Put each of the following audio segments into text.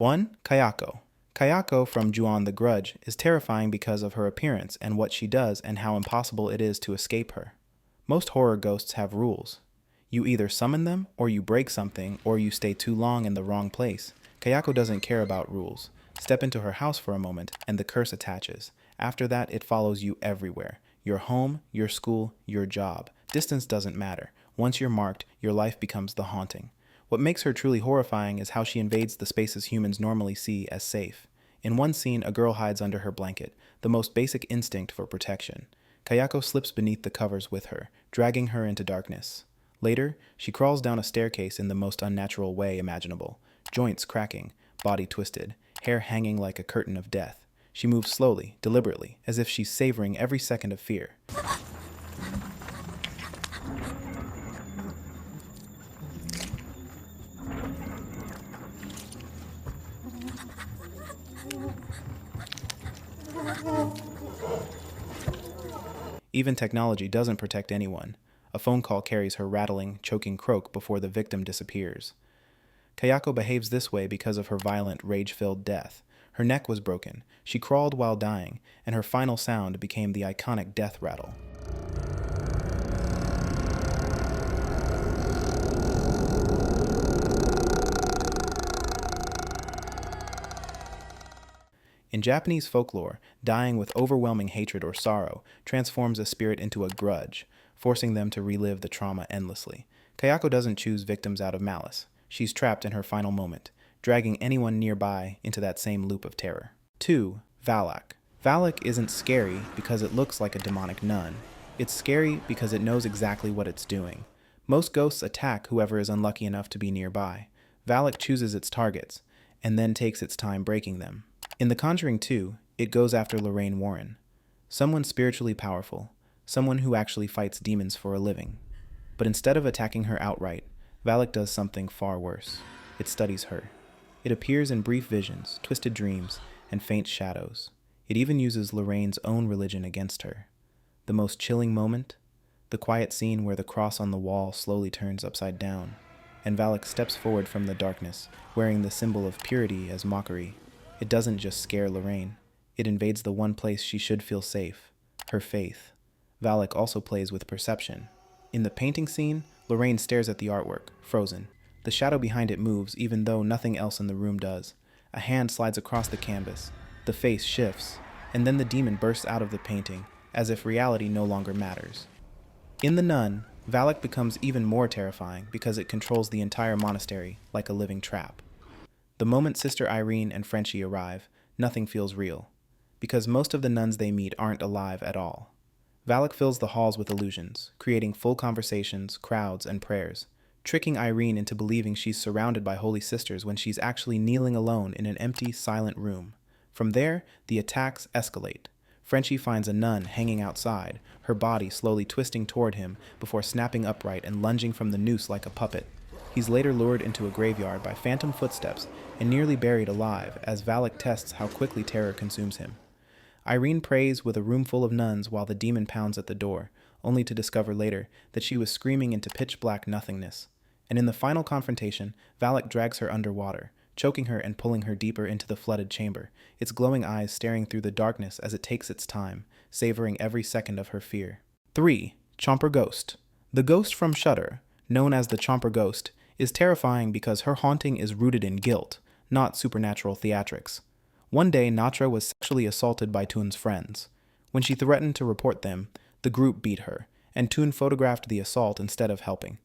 1. Kayako. Kayako from Ju-on the Grudge is terrifying because of her appearance and what she does and how impossible it is to escape her. Most horror ghosts have rules. You either summon them, or you break something, or you stay too long in the wrong place. Kayako doesn't care about rules. Step into her house for a moment, and the curse attaches. After that, it follows you everywhere. Your home, your school, your job. Distance doesn't matter. Once you're marked, your life becomes the haunting. What makes her truly horrifying is how she invades the spaces humans normally see as safe. In one scene, a girl hides under her blanket, the most basic instinct for protection. Kayako slips beneath the covers with her, dragging her into darkness. Later, she crawls down a staircase in the most unnatural way imaginable, joints cracking, body twisted, hair hanging like a curtain of death. She moves slowly, deliberately, as if she's savoring every second of fear. Even technology doesn't protect anyone. A phone call carries her rattling, choking croak before the victim disappears. Kayako behaves this way because of her violent, rage-filled death. Her neck was broken, she crawled while dying, and her final sound became the iconic death rattle. In Japanese folklore, dying with overwhelming hatred or sorrow transforms a spirit into a grudge, forcing them to relive the trauma endlessly. Kayako doesn't choose victims out of malice. She's trapped in her final moment, dragging anyone nearby into that same loop of terror. 2. Valak. Valak isn't scary because it looks like a demonic nun. It's scary because it knows exactly what it's doing. Most ghosts attack whoever is unlucky enough to be nearby. Valak chooses its targets, and then takes its time breaking them. In The Conjuring 2, it goes after Lorraine Warren, someone spiritually powerful, someone who actually fights demons for a living. But instead of attacking her outright, Valak does something far worse. It studies her. It appears in brief visions, twisted dreams, and faint shadows. It even uses Lorraine's own religion against her. The most chilling moment? The quiet scene where the cross on the wall slowly turns upside down, and Valak steps forward from the darkness, wearing the symbol of purity as mockery. It doesn't just scare Lorraine. It invades the one place she should feel safe, her faith. Valak also plays with perception. In the painting scene, Lorraine stares at the artwork, frozen. The shadow behind it moves even though nothing else in the room does. A hand slides across the canvas. The face shifts, and then the demon bursts out of the painting, as if reality no longer matters. In The Nun, Valak becomes even more terrifying because it controls the entire monastery like a living trap. The moment Sister Irene and Frenchie arrive, nothing feels real, because most of the nuns they meet aren't alive at all. Valak fills the halls with illusions, creating full conversations, crowds, and prayers, tricking Irene into believing she's surrounded by holy sisters when she's actually kneeling alone in an empty, silent room. From there, the attacks escalate. Frenchie finds a nun hanging outside, her body slowly twisting toward him before snapping upright and lunging from the noose like a puppet. He's later lured into a graveyard by phantom footsteps and nearly buried alive as Valak tests how quickly terror consumes him. Irene prays with a room full of nuns while the demon pounds at the door, only to discover later that she was screaming into pitch-black nothingness. And in the final confrontation, Valak drags her underwater, choking her and pulling her deeper into the flooded chamber, its glowing eyes staring through the darkness as it takes its time, savoring every second of her fear. 3. Chomper Ghost. The ghost from Shudder, known as the Chomper Ghost, is terrifying because her haunting is rooted in guilt, not supernatural theatrics. One day, Natra was sexually assaulted by Toon's friends. When she threatened to report them, the group beat her, and Toon photographed the assault instead of helping.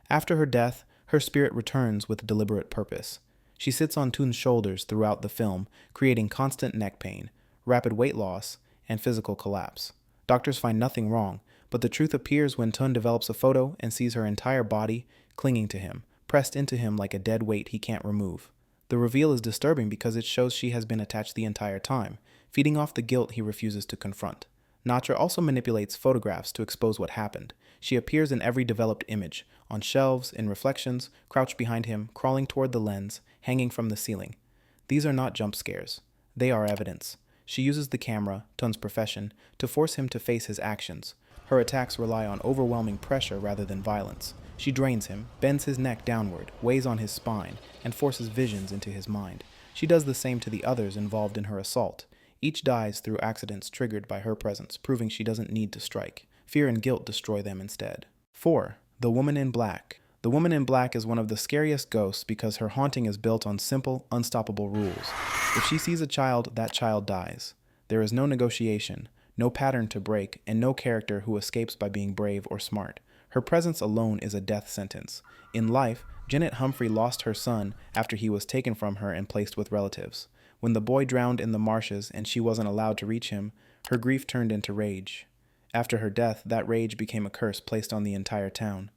After her death, her spirit returns with deliberate purpose. She sits on Toon's shoulders throughout the film, creating constant neck pain, rapid weight loss, and physical collapse. Doctors find nothing wrong, but the truth appears when Toon develops a photo and sees her entire body clinging to him, pressed into him like a dead weight he can't remove. The reveal is disturbing because it shows she has been attached the entire time, feeding off the guilt he refuses to confront. Natra also manipulates photographs to expose what happened. She appears in every developed image, on shelves, in reflections, crouched behind him, crawling toward the lens, hanging from the ceiling. These are not jump scares. They are evidence. She uses the camera, Toon's profession, to force him to face his actions. Her attacks rely on overwhelming pressure rather than violence. She drains him, bends his neck downward, weighs on his spine, and forces visions into his mind. She does the same to the others involved in her assault. Each dies through accidents triggered by her presence, proving she doesn't need to strike. Fear and guilt destroy them instead. 4. The Woman in Black. The Woman in Black is one of the scariest ghosts because her haunting is built on simple, unstoppable rules. If she sees a child, that child dies. There is no negotiation, no pattern to break, and no character who escapes by being brave or smart. Her presence alone is a death sentence. In life, Janet Humphrey lost her son after he was taken from her and placed with relatives. When the boy drowned in the marshes and she wasn't allowed to reach him, her grief turned into rage. After her death, that rage became a curse placed on the entire town.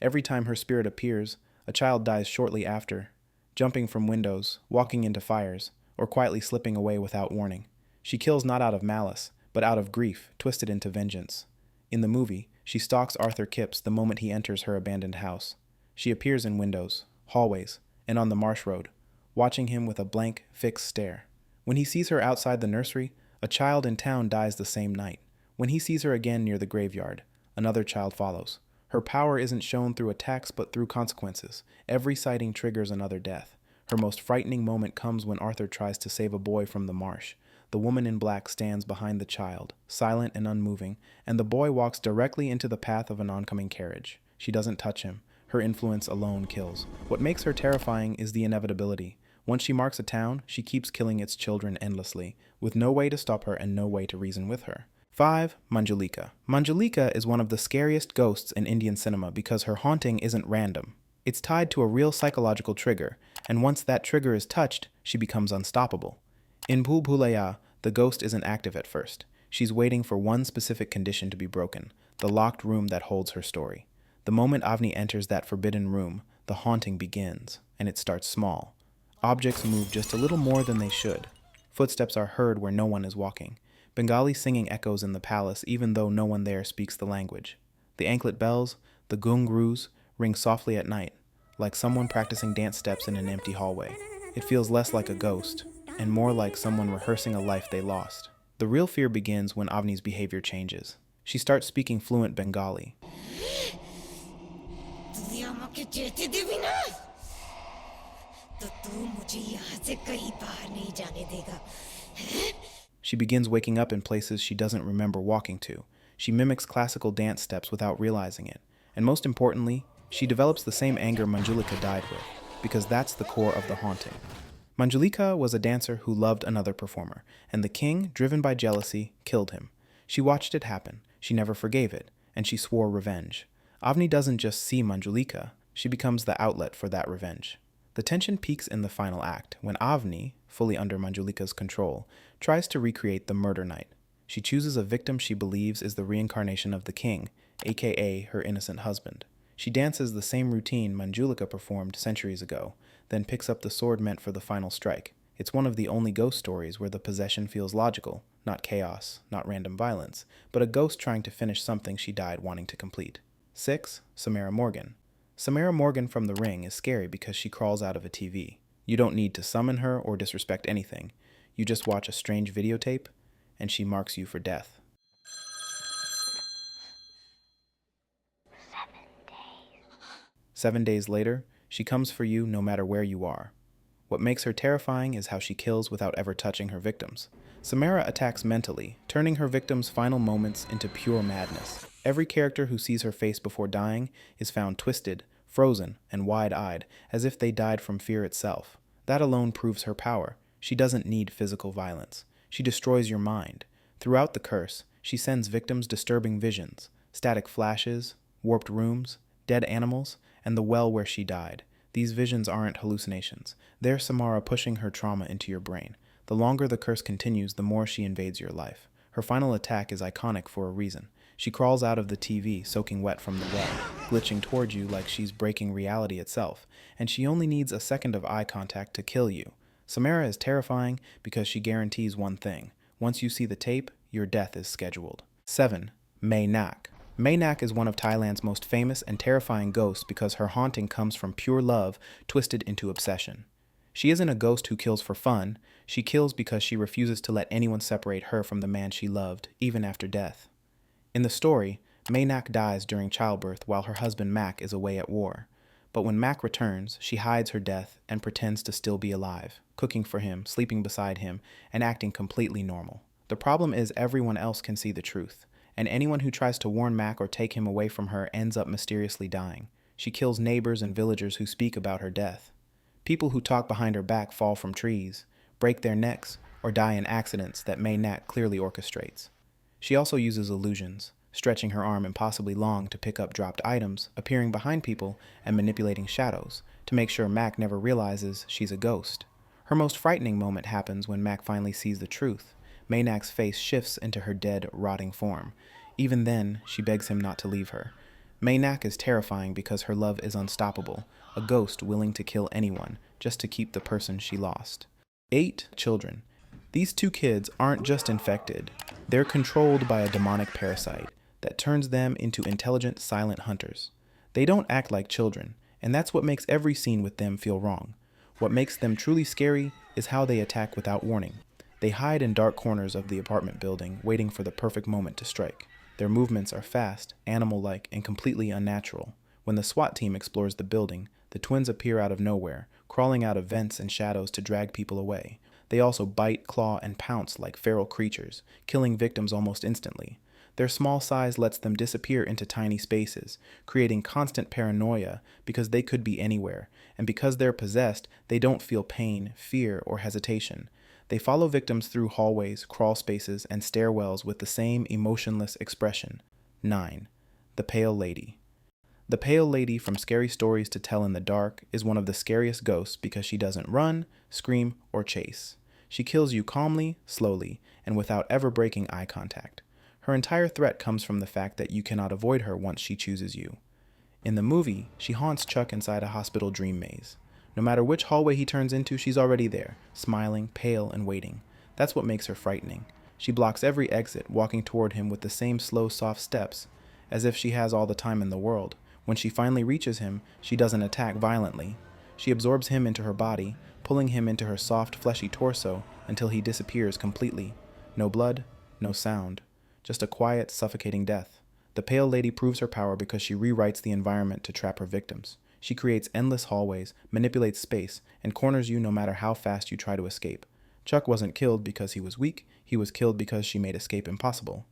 Every time her spirit appears, a child dies shortly after, jumping from windows, walking into fires, or quietly slipping away without warning. She kills not out of malice, but out of grief, twisted into vengeance. In the movie, she stalks Arthur Kipps the moment he enters her abandoned house. She appears in windows, hallways, and on the marsh road, watching him with a blank, fixed stare. When he sees her outside the nursery, a child in town dies the same night. When he sees her again near the graveyard, another child follows. Her power isn't shown through attacks but through consequences. Every sighting triggers another death. Her most frightening moment comes when Arthur tries to save a boy from the marsh. The woman in black stands behind the child, silent and unmoving, and the boy walks directly into the path of an oncoming carriage. She doesn't touch him. Her influence alone kills. What makes her terrifying is the inevitability. Once she marks a town, she keeps killing its children endlessly, with no way to stop her and no way to reason with her. 5. Manjulika. Manjulika is one of the scariest ghosts in Indian cinema because her haunting isn't random. It's tied to a real psychological trigger, and once that trigger is touched, she becomes unstoppable. In Bhulaiyaa, the ghost isn't active at first. She's waiting for one specific condition to be broken, the locked room that holds her story. The moment Avni enters that forbidden room, the haunting begins, and it starts small. Objects move just a little more than they should. Footsteps are heard where no one is walking. Bengali singing echoes in the palace even though no one there speaks the language. The anklet bells, the gungroos, ring softly at night, like someone practicing dance steps in an empty hallway. It feels less like a ghost, and more like someone rehearsing a life they lost. The real fear begins when Avni's behavior changes. She starts speaking fluent Bengali. She begins waking up in places she doesn't remember walking to. She mimics classical dance steps without realizing it. And most importantly, she develops the same anger Manjulika died with, because that's the core of the haunting. Manjulika was a dancer who loved another performer, and the king, driven by jealousy, killed him. She watched it happen, she never forgave it, and she swore revenge. Avni doesn't just see Manjulika, she becomes the outlet for that revenge. The tension peaks in the final act, when Avni, fully under Manjulika's control, tries to recreate the murder night. She chooses a victim she believes is the reincarnation of the king, aka her innocent husband. She dances the same routine Manjulika performed centuries ago, then picks up the sword meant for the final strike. It's one of the only ghost stories where the possession feels logical, not chaos, not random violence, but a ghost trying to finish something she died wanting to complete. 6. Samara Morgan. Samara Morgan from The Ring is scary because she crawls out of a TV. You don't need to summon her or disrespect anything. You just watch a strange videotape, and she marks you for death. 7 days. 7 days later, she comes for you no matter where you are. What makes her terrifying is how she kills without ever touching her victims. Samara attacks mentally, turning her victims' final moments into pure madness. Every character who sees her face before dying is found twisted, frozen, and wide-eyed, as if they died from fear itself. That alone proves her power. She doesn't need physical violence. She destroys your mind. Throughout the curse, she sends victims disturbing visions, static flashes, warped rooms, dead animals, and the well where she died. These visions aren't hallucinations. They're Samara pushing her trauma into your brain. The longer the curse continues, the more she invades your life. Her final attack is iconic for a reason. She crawls out of the TV, soaking wet from the well, glitching toward you like she's breaking reality itself, and she only needs a second of eye contact to kill you. Samara is terrifying because she guarantees one thing. Once you see the tape, your death is scheduled. 7. Mae Nak. Mae Nak is one of Thailand's most famous and terrifying ghosts because her haunting comes from pure love twisted into obsession. She isn't a ghost who kills for fun. She kills because she refuses to let anyone separate her from the man she loved, even after death. In the story, Mae Nak dies during childbirth while her husband Mac is away at war. But when Mac returns, she hides her death and pretends to still be alive, cooking for him, sleeping beside him, and acting completely normal. The problem is everyone else can see the truth, and anyone who tries to warn Mac or take him away from her ends up mysteriously dying. She kills neighbors and villagers who speak about her death. People who talk behind her back fall from trees, break their necks, or die in accidents that Mae Nak clearly orchestrates. She also uses illusions, stretching her arm impossibly long to pick up dropped items, appearing behind people, and manipulating shadows to make sure Mac never realizes she's a ghost. Her most frightening moment happens when Mac finally sees the truth. Mae Nak's face shifts into her dead, rotting form. Even then, she begs him not to leave her. Mae Nak is terrifying because her love is unstoppable, a ghost willing to kill anyone just to keep the person she lost. 8 children. These 2 kids aren't just infected, they're controlled by a demonic parasite that turns them into intelligent, silent hunters. They don't act like children, and that's what makes every scene with them feel wrong. What makes them truly scary is how they attack without warning. They hide in dark corners of the apartment building, waiting for the perfect moment to strike. Their movements are fast, animal-like, and completely unnatural. When the SWAT team explores the building, the twins appear out of nowhere, crawling out of vents and shadows to drag people away. They also bite, claw, and pounce like feral creatures, killing victims almost instantly. Their small size lets them disappear into tiny spaces, creating constant paranoia because they could be anywhere, and because they're possessed, they don't feel pain, fear, or hesitation. They follow victims through hallways, crawl spaces, and stairwells with the same emotionless expression. 9. The Pale Lady. The Pale Lady from Scary Stories to Tell in the Dark is one of the scariest ghosts because she doesn't run, scream, or chase. She kills you calmly, slowly, and without ever breaking eye contact. Her entire threat comes from the fact that you cannot avoid her once she chooses you. In the movie, she haunts Chuck inside a hospital dream maze. No matter which hallway he turns into, she's already there, smiling, pale, and waiting. That's what makes her frightening. She blocks every exit, walking toward him with the same slow, soft steps, as if she has all the time in the world. When she finally reaches him, she doesn't attack violently. She absorbs him into her body, pulling him into her soft, fleshy torso until he disappears completely. No blood, no sound, just a quiet, suffocating death. The Pale Lady proves her power because she rewrites the environment to trap her victims. She creates endless hallways, manipulates space, and corners you no matter how fast you try to escape. Chuck wasn't killed because he was weak, he was killed because she made escape impossible.